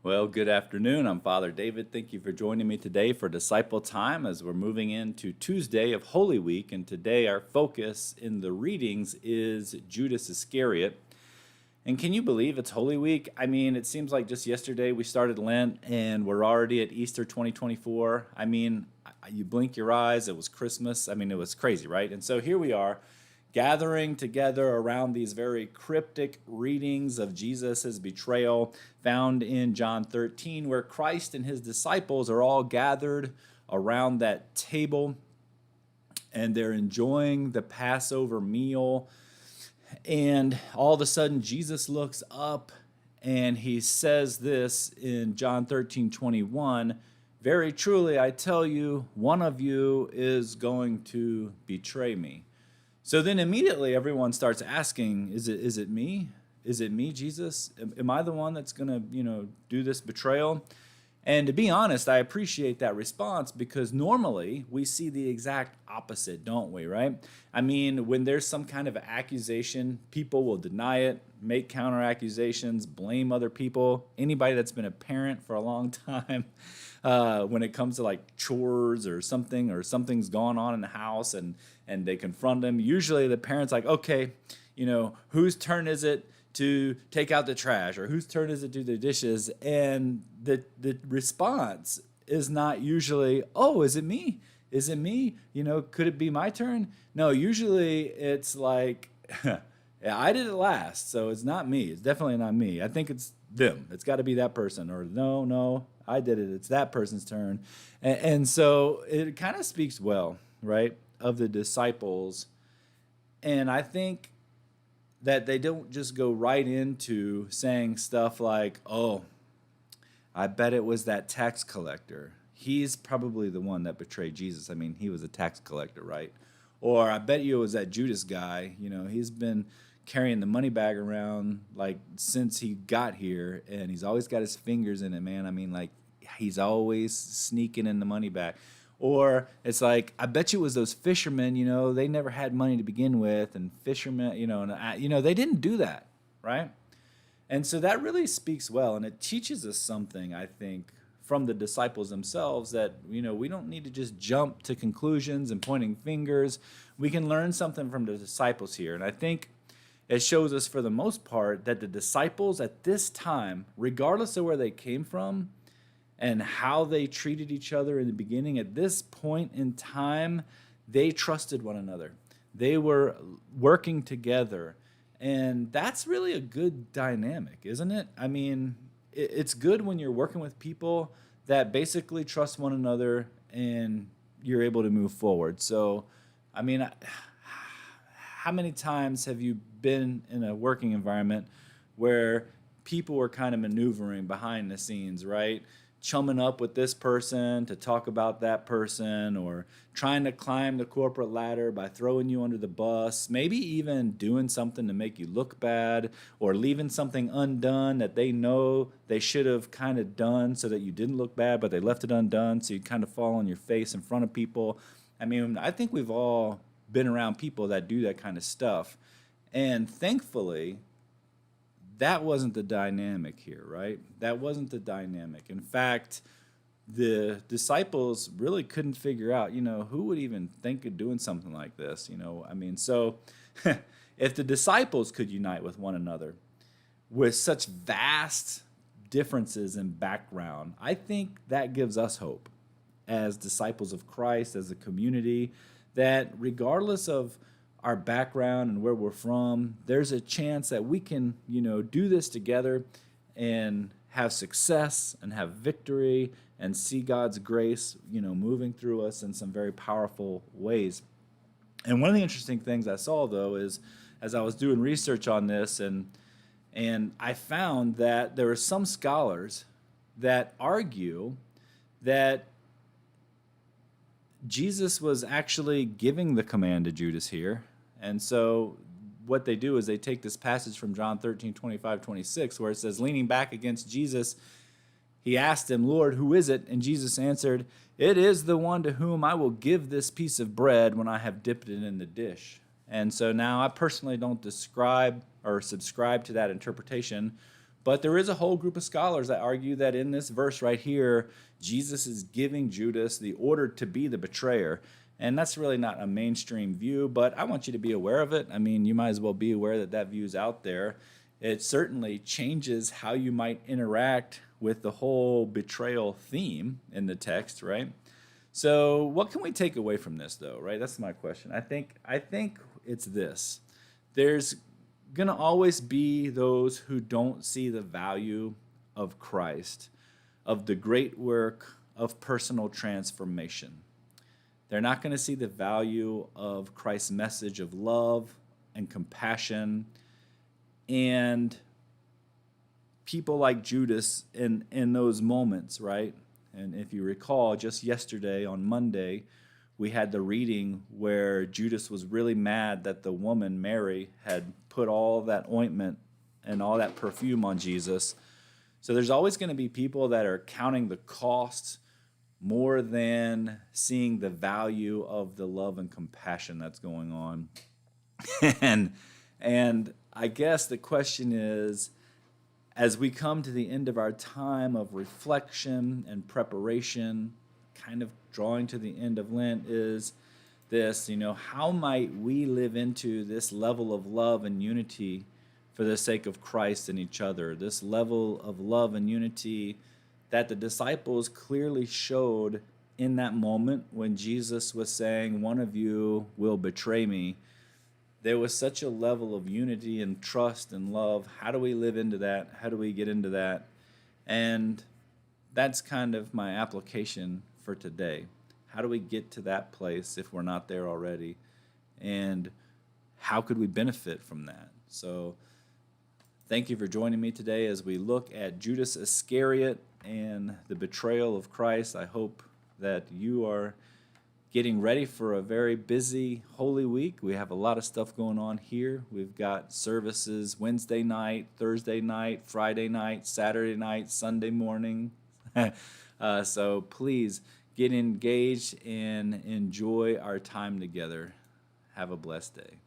Well, good afternoon. I'm Father David. Thank you for joining me today for Disciple Time as we're moving into Tuesday of Holy Week. And today our focus in the readings is Judas Iscariot. And can you believe it's Holy Week? I mean, it seems like just yesterday we started Lent and we're already at Easter 2024. I mean, you blink your eyes, it was Christmas. I mean, it was crazy, right? And so here we are gathering together around these very cryptic readings of Jesus' betrayal found in John 13, where Christ and his disciples are all gathered around that table and they're enjoying the Passover meal. And all of a sudden, Jesus looks up and he says this in John 13:21, "Very truly, I tell you, one of you is going to betray me." So then immediately everyone starts asking, is it me? Is it me, Jesus? Am I the one that's going to, do this betrayal? And to be honest, I appreciate that response because normally we see the exact opposite, don't we, right? I mean, when there's some kind of accusation, people will deny it, make counter accusations, blame other people. Anybody that's been a parent for a long time, when it comes to like chores or something's going on in the house and they confront them, usually the parent's like, okay, whose turn is it to take out the trash, or whose turn is it to do the dishes? And the response is not usually, oh, is it me? Is it me? Could it be my turn? No, usually it's like, yeah, I did it last, so it's not me. It's definitely not me. I think it's them. It's got to be that person. Or no, I did it. It's that person's turn. And so it kind of speaks well, right, of the disciples. And I think that they don't just go right into saying stuff like, oh, I bet it was that tax collector. He's probably the one that betrayed Jesus. I mean, he was a tax collector, right? Or I bet you it was that Judas guy. He's been carrying the money bag around like since he got here, and he's always got his fingers in it, man. I mean, like he's always sneaking in the money bag. Or it's like, I bet you it was those fishermen, they never had money to begin with, and fishermen, they didn't do that, right? And so that really speaks well, and it teaches us something, I think, from the disciples themselves that, we don't need to just jump to conclusions and pointing fingers. We can learn something from the disciples here, and I think it shows us for the most part that the disciples at this time, regardless of where they came from, and how they treated each other in the beginning, at this point in time, they trusted one another. They were working together. And that's really a good dynamic, isn't it? I mean, it's good when you're working with people that basically trust one another and you're able to move forward. So, I mean, how many times have you been in a working environment where people were kind of maneuvering behind the scenes, right? Chumming up with this person to talk about that person, or trying to climb the corporate ladder by throwing you under the bus, maybe even doing something to make you look bad, or leaving something undone that they know they should have kind of done so that you didn't look bad, but they left it undone so you kind of fall on your face in front of people. I mean, I think we've all been around people that do that kind of stuff. And thankfully, that wasn't the dynamic here, right? That wasn't the dynamic. In fact, the disciples really couldn't figure out, who would even think of doing something like this, I mean, so if the disciples could unite with one another with such vast differences in background, I think that gives us hope as disciples of Christ, as a community, that regardless of our background and where we're from, there's a chance that we can, do this together and have success and have victory and see God's grace, moving through us in some very powerful ways. And one of the interesting things I saw, though, is as I was doing research on this, and I found that there are some scholars that argue that Jesus was actually giving the command to Judas here. And so what they do is they take this passage from John 13:25-26, where it says, leaning back against Jesus, he asked him, Lord, who is it? And Jesus answered, it is the one to whom I will give this piece of bread when I have dipped it in the dish. And so now I personally don't describe or subscribe to that interpretation, But there is a whole group of scholars that argue that in this verse right here, Jesus is giving Judas the order to be the betrayer. And that's really not a mainstream view, but I want you to be aware of it. I mean, you might as well be aware that that view's out there. It certainly changes how you might interact with the whole betrayal theme in the text, right? So, what can we take away from this, though? Right? That's my question. I think it's this: there's gonna always be those who don't see the value of Christ, of the great work of personal transformation. They're not going to see the value of Christ's message of love and compassion, and people like Judas in those moments, right? And if you recall, just yesterday on Monday, we had the reading where Judas was really mad that the woman, Mary, had put all that ointment and all that perfume on Jesus. So there's always going to be people that are counting the cost more than seeing the value of the love and compassion that's going on. and I guess the question is, as we come to the end of our time of reflection and preparation, kind of drawing to the end of Lent, is this, how might we live into this level of love and unity for the sake of Christ and each other, this level of love and unity that the disciples clearly showed in that moment when Jesus was saying, one of you will betray me. There was such a level of unity and trust and love. How do we live into that? How do we get into that? And that's kind of my application for today. How do we get to that place if we're not there already? And how could we benefit from that? So thank you for joining me today as we look at Judas Iscariot and the betrayal of Christ. I hope that you are getting ready for a very busy Holy Week. We have a lot of stuff going on here. We've got services Wednesday night, Thursday night, Friday night, Saturday night, Sunday morning. So please get engaged and enjoy our time together. Have a blessed day.